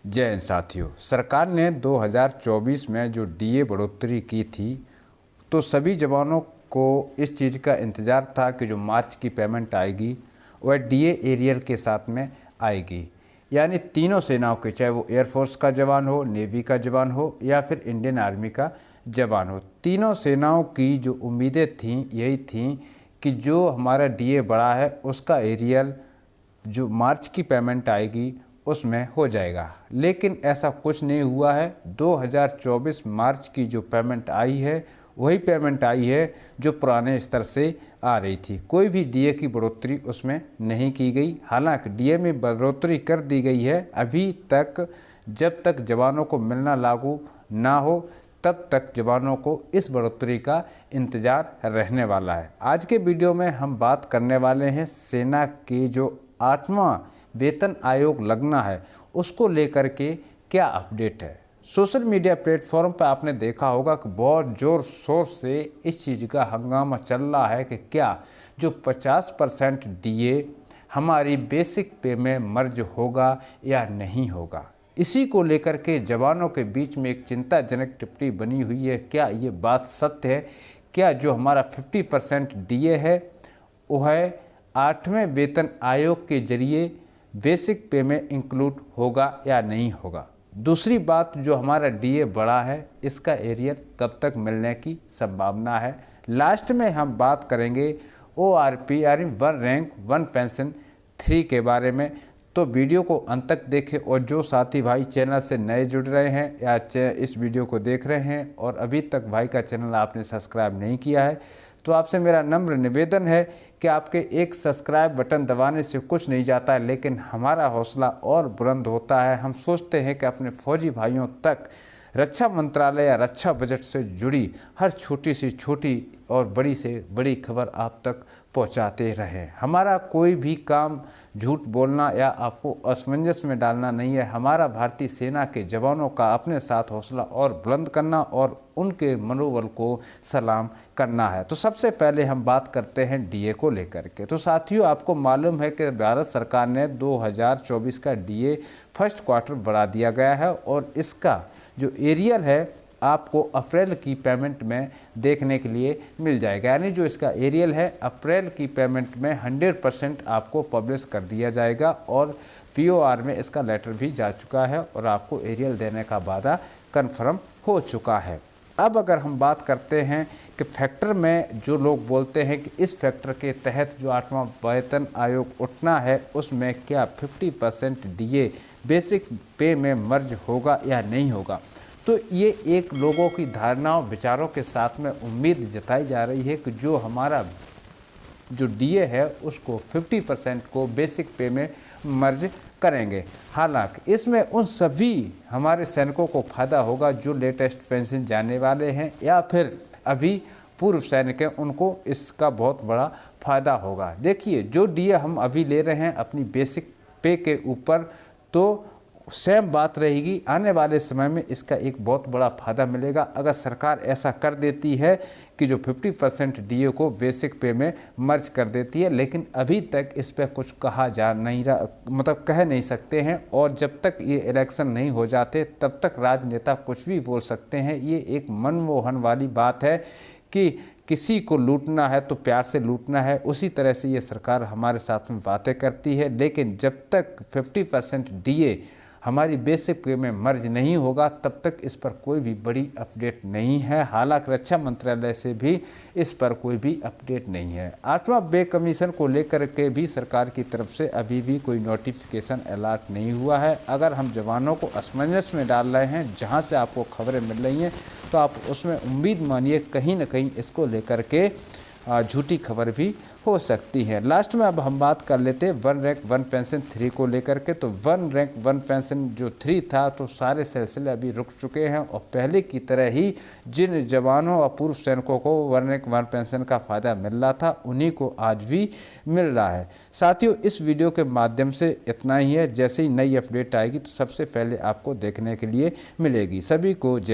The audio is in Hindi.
जय हिंद साथियों। सरकार ने 2024 में जो डीए बढ़ोतरी की थी तो सभी जवानों को इस चीज़ का इंतज़ार था कि जो मार्च की पेमेंट आएगी वह डीए एरियल के साथ में आएगी। यानी तीनों सेनाओं के, चाहे वो एयरफोर्स का जवान हो, नेवी का जवान हो या फिर इंडियन आर्मी का जवान हो, तीनों सेनाओं की जो उम्मीदें थीं यही थीं कि जो हमारा डीए बढ़ा है उसका एरियल जो मार्च की पेमेंट आएगी उसमें हो जाएगा। लेकिन ऐसा कुछ नहीं हुआ है। 2024 मार्च की जो पेमेंट आई है वही पेमेंट आई है जो पुराने स्तर से आ रही थी। कोई भी डीए की बढ़ोतरी उसमें नहीं की गई। हालांकि डीए में बढ़ोतरी कर दी गई है। अभी तक जब तक जवानों को मिलना लागू ना हो तब तक जवानों को इस बढ़ोतरी का इंतज़ार रहने वाला है। आज के वीडियो में हम बात करने वाले हैं सेना के जो 8वां वेतन आयोग लगना है उसको लेकर के क्या अपडेट है। सोशल मीडिया प्लेटफॉर्म पर आपने देखा होगा कि बहुत ज़ोर शोर से इस चीज़ का हंगामा चल रहा है कि क्या जो 50% डीए हमारी बेसिक पे में मर्ज होगा या नहीं होगा। इसी को लेकर के जवानों के बीच में एक चिंताजनक टिप्पणी बनी हुई है। क्या ये बात सत्य है? क्या जो हमारा 50% डीए है वह 8वें वेतन आयोग के जरिए बेसिक पे में इंक्लूड होगा या नहीं होगा। दूसरी बात, जो हमारा डीए बढ़ा है इसका एरियल कब तक मिलने की संभावना है। लास्ट में हम बात करेंगे ORP यानी वन रैंक वन पेंशन 3 के बारे में। तो वीडियो को अंत तक देखें। और जो साथी भाई चैनल से नए जुड़ रहे हैं या इस वीडियो को देख रहे हैं और अभी तक भाई का चैनल आपने सब्सक्राइब नहीं किया है तो आपसे मेरा नम्र निवेदन है कि आपके एक सब्सक्राइब बटन दबाने से कुछ नहीं जाता है, लेकिन हमारा हौसला और बुलंद होता है। हम सोचते हैं कि अपने फौजी भाइयों तक रक्षा मंत्रालय या रक्षा बजट से जुड़ी हर छोटी से छोटी और बड़ी से बड़ी खबर आप तक पहुंचाते रहें। हमारा कोई भी काम झूठ बोलना या आपको असमंजस में डालना नहीं है। हमारा भारतीय सेना के जवानों का अपने साथ हौसला और बुलंद करना और उनके मनोबल को सलाम करना है। तो सबसे पहले हम बात करते हैं डीए को लेकर के। तो साथियों, आपको मालूम है कि भारत सरकार ने 2024 का डीए फर्स्ट क्वार्टर बढ़ा दिया गया है और इसका जो एरियल है आपको अप्रैल की पेमेंट में देखने के लिए मिल जाएगा। यानी जो इसका एरियल है अप्रैल की पेमेंट में 100% आपको पब्लिश कर दिया जाएगा और POR में इसका लेटर भी जा चुका है और आपको एरियल देने का वादा कन्फर्म हो चुका है। अब अगर हम बात करते हैं कि फैक्टर में जो लोग बोलते हैं कि इस फैक्टर के तहत जो 8वां वेतन आयोग उठना है उसमें क्या 50% डीए बेसिक पे में मर्ज होगा या नहीं होगा, तो ये एक लोगों की धारणाओं विचारों के साथ में उम्मीद जताई जा रही है कि जो हमारा जो डीए है उसको 50% को बेसिक पे में मर्ज करेंगे। हालांकि इसमें उन सभी हमारे सैनिकों को फ़ायदा होगा जो लेटेस्ट पेंशन जाने वाले हैं या फिर अभी पूर्व सैनिक हैं, उनको इसका बहुत बड़ा फ़ायदा होगा। देखिए, जो डीए हम अभी ले रहे हैं अपनी बेसिक पे के ऊपर, तो सेम बात रहेगी। आने वाले समय में इसका एक बहुत बड़ा फ़ायदा मिलेगा अगर सरकार ऐसा कर देती है कि जो 50% डीए को बेसिक पे में मर्ज कर देती है। लेकिन अभी तक इस पर कुछ कहा जा नहीं रहा, मतलब कह नहीं सकते हैं। और जब तक ये इलेक्शन नहीं हो जाते तब तक राजनेता कुछ भी बोल सकते हैं। ये एक मनमोहन वाली बात है कि किसी को लूटना है तो प्यार से लूटना है। उसी तरह से ये सरकार हमारे साथ में बातें करती है। लेकिन जब तक 50% डीए हमारी बेसिक पे में मर्ज नहीं होगा तब तक इस पर कोई भी बड़ी अपडेट नहीं है। हालांकि रक्षा मंत्रालय से भी इस पर कोई भी अपडेट नहीं है। 8वां पे कमीशन को लेकर के भी सरकार की तरफ से अभी भी कोई नोटिफिकेशन अलर्ट नहीं हुआ है। अगर हम जवानों को असमंजस में डाल रहे हैं, जहां से आपको खबरें मिल रही हैं, तो आप उसमें उम्मीद मानिए कहीं ना कहीं इसको लेकर के झूठी खबर भी हो सकती है। लास्ट में अब हम बात कर लेते हैं वन रैंक वन पेंशन 3 को लेकर के। तो वन रैंक वन पेंशन जो 3 था तो सारे सिलसिले अभी रुक चुके हैं और पहले की तरह ही जिन जवानों और पूर्व सैनिकों को वन रैंक वन पेंशन का फ़ायदा मिल रहा था उन्हीं को आज भी मिल रहा है। साथियों, इस वीडियो के माध्यम से इतना ही है। जैसे ही नई अपडेट आएगी तो सबसे पहले आपको देखने के लिए मिलेगी। सभी को जय।